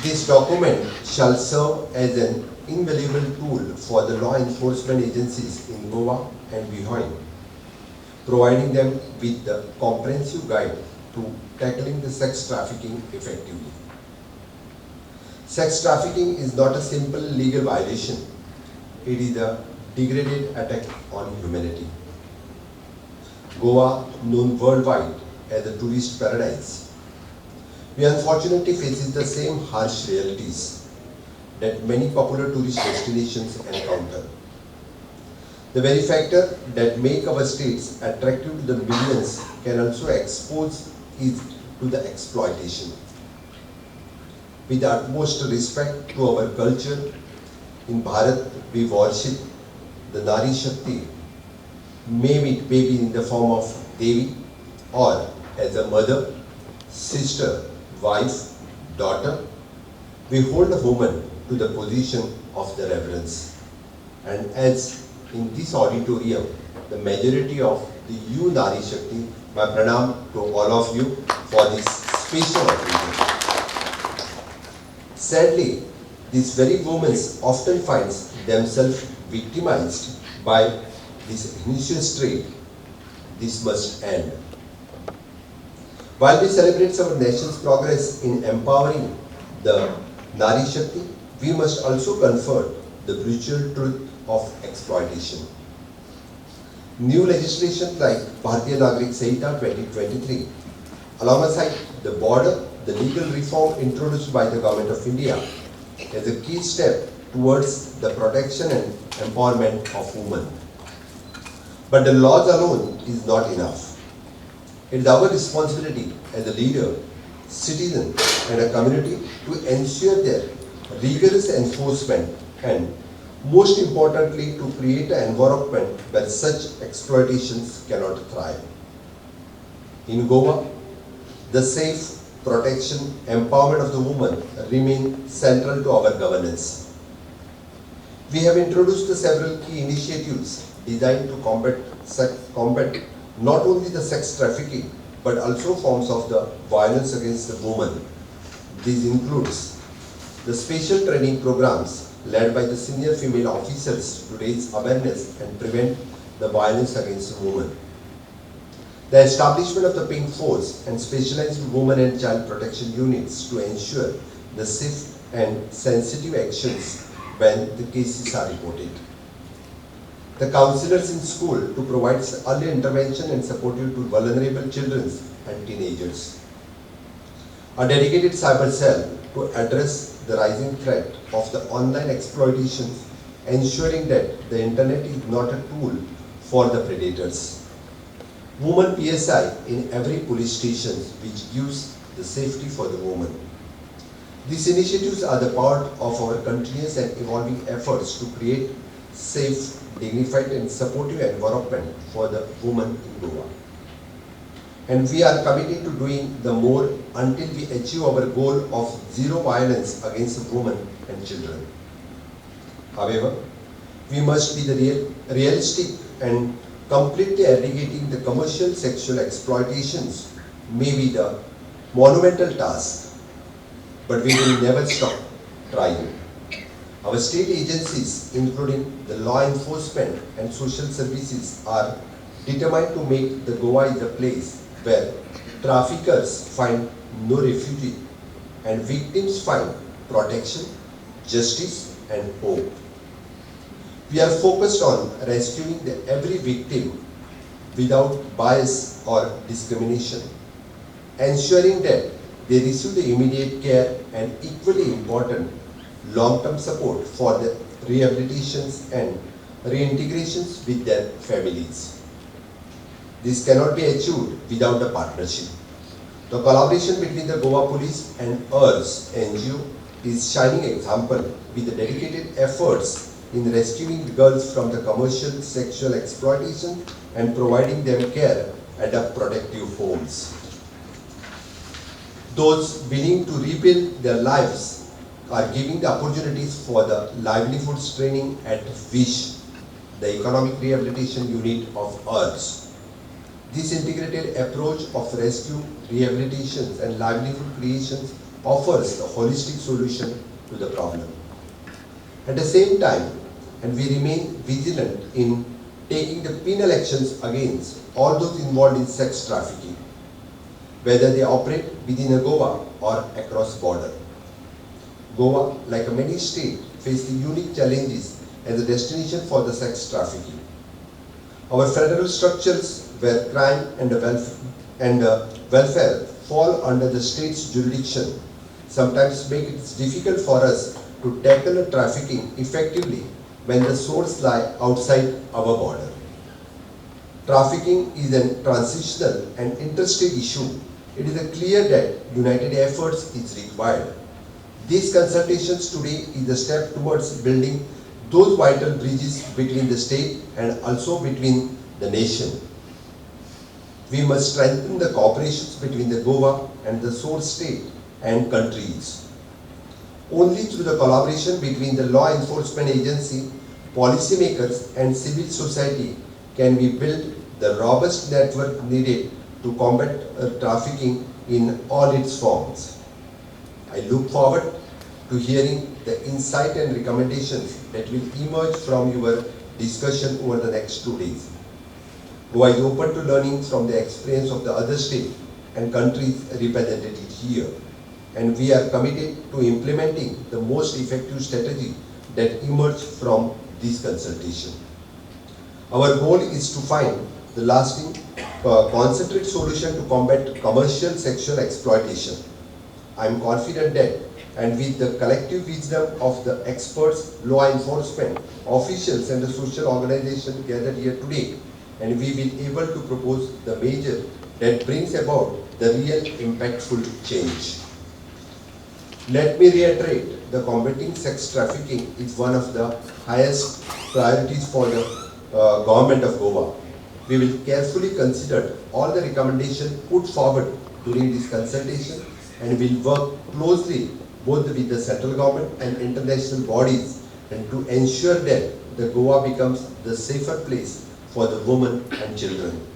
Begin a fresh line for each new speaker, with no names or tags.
This document shall serve as an invaluable tool for the law enforcement agencies in Goa and beyond, providing them with the comprehensive guide to tackling the sex trafficking effectively. Sex trafficking is not a simple legal violation, it is a degraded attack on humanity. Goa, known worldwide as a tourist paradise, we unfortunately faces the same harsh realities that many popular tourist destinations encounter. The very factor that make our states attractive to the millions can also expose it to the exploitation. With the utmost respect to our culture, in Bharat we worship the Nari Shakti, may it be in the form of Devi or as a mother, sister, wife, daughter. We hold a woman to the position of the reverence. And as in this auditorium, the majority of the you Nari Shakti, my pranam to all of you for this special occasion. Sadly, these very women often find themselves victimized by this initial trait. This must end. While we celebrate our nation's progress in empowering the Nari Shakti, we must also confront the brutal truth of exploitation. New legislation like Bharatiya Nagrik Sanhita 2023, alongside the legal reform introduced by the Government of India, is a key step towards the protection and empowerment of women. But the laws alone is not enough. It is our responsibility as a leader, citizen and a community to ensure their rigorous enforcement and most importantly to create an environment where such exploitations cannot thrive. In Goa, the safe protection, empowerment of the woman remain central to our governance. We have introduced several key initiatives designed to combat not only the sex trafficking but also forms of the violence against the woman. These includes the special training programs led by the senior female officers to raise awareness and prevent the violence against women. The establishment of the Pink Force and specialized women and child protection units to ensure the safe and sensitive actions when the cases are reported. The counselors in school to provide early intervention and support to vulnerable children and teenagers. A dedicated cyber cell to address the rising threat of the online exploitation, ensuring that the internet is not a tool for the predators. Women PSI in every police station which gives the safety for the woman. These initiatives are the part of our continuous and evolving efforts to create safe, dignified and supportive environment for the woman in Goa. And we are committed to doing the more until we achieve our goal of zero violence against women and children. However, we must be realistic and completely eradicating the commercial sexual exploitations may be the monumental task, but we will never stop trying. Our state agencies, including the law enforcement and social services, are determined to make the Goa is a place where traffickers find no refuge and victims find protection, justice and hope. We are focused on rescuing every victim without bias or discrimination, ensuring that they receive the immediate care and equally important long-term support for the rehabilitations and reintegrations with their families. This cannot be achieved without a partnership. The collaboration between the Goa Police and URS NGO is shining example with the dedicated efforts in rescuing girls from the commercial sexual exploitation and providing them care at a protective homes. Those willing to rebuild their lives are giving the opportunities for the livelihoods training at WISH, the Economic Rehabilitation Unit of URS. This integrated approach of rescue, rehabilitation and livelihood creation offers a holistic solution to the problem. At the same time, and we remain vigilant in taking the penal actions against all those involved in sex trafficking, whether they operate within a Goa or across border. Goa, like many states, face the unique challenges as a destination for the sex trafficking. Our federal structures where crime and welfare fall under the state's jurisdiction sometimes make it difficult for us to tackle trafficking effectively when the source lie outside our border. Trafficking is a transitional and interstate issue. It is clear that united efforts is required. These consultations today is a step towards building those vital bridges between the state and also between the nation. We must strengthen the cooperations between the Goa and the source state and countries. Only through the collaboration between the law enforcement agency, policymakers and civil society can we build the robust network needed to combat trafficking in all its forms. I look forward to hearing the insight and recommendations that will emerge from your discussion over the next 2 days. Goa is open to learning from the experience of the other states and countries represented here, and we are committed to implementing the most effective strategy that emerge from this consultation. Our goal is to find the lasting, concentrated solution to combat commercial sexual exploitation. I am confident that, and with the collective wisdom of the experts, law enforcement officials and the social organizations gathered here today, and we will be able to propose the measure that brings about the real impactful change. Let me reiterate, the combating sex trafficking is one of the highest priorities for the government of Goa. We will carefully consider all the recommendations put forward during this consultation and will work closely both with the central government and international bodies and to ensure that the Goa becomes the safer place for the women and children.